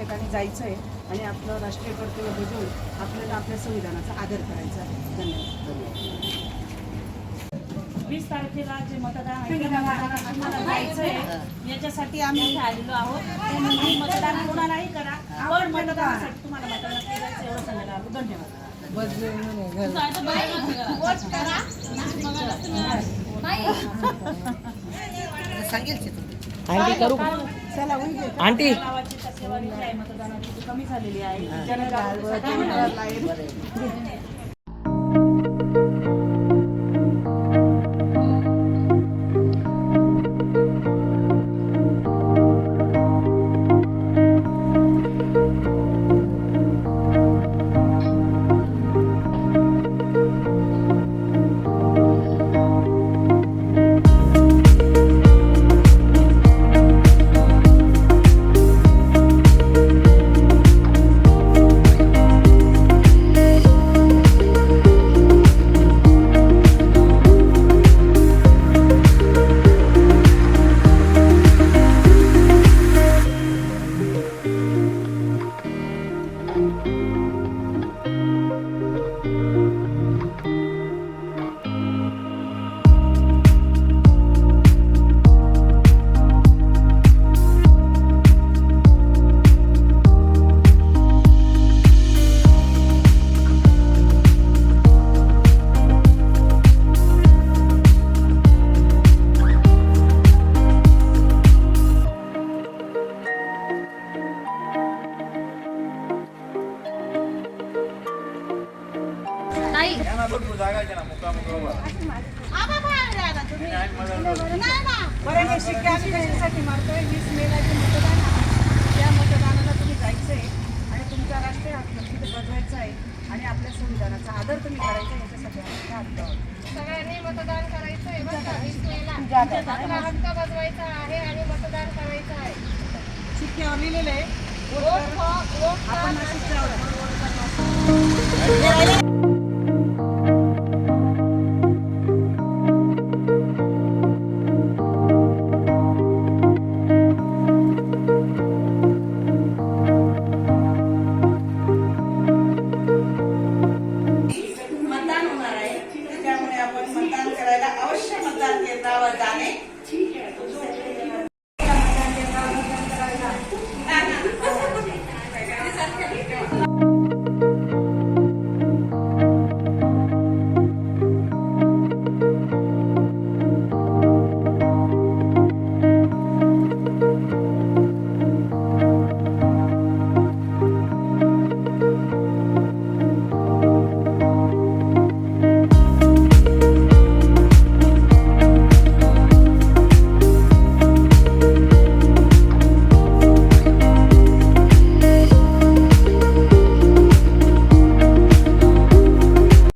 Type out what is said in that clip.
ठिकाणी जायचं आहे आणि आपलं राष्ट्रीय कर्तव्य बजावून आपल्याला आपल्या संविधानाचा आदर करायचा आहे. धन्यवाद. 20 तारखेला जे मतदान आहे आम्हाला जायचं आहे, याच्यासाठी आम्ही इथे आलेलो आहोत. त्यामुळे मतदान कोणालाही करा, पण मतदानासाठी तुम्हाला मतदान करायचं एवढं सांगायला आलो. धन्यवाद. आंटी करू आंटी गावाची टक्केवारी जी आहे मतदानाची ती कमी झालेली आहे. जनजागृती बरं हे शिक्के आम्ही कशासाठी मारतोय? 20 मेला जे मतदान आहे त्या मतदानाला तुम्ही जायचं आहे आणि तुमचा राष्ट्रीय हक्क तिथे बजवायचा आहे आणि आपल्या संविधानाचा आदर तुम्ही करायचा आहे. याच्यासाठी आम्ही आलो आहोत. सगळ्यांनी मतदान करायचं आहे बरं का? 20 मेला आपला हक्क बजवायचा आहे आणि मतदान करायचं आहे. शिक्क्यावर लिहिलेलं आहे वोट फॉर आपण नाशिकच्या मतदान होणार आहे, त्यामुळे आपण मतदान करायला अवश्य मतदान केंद्रावर जाणे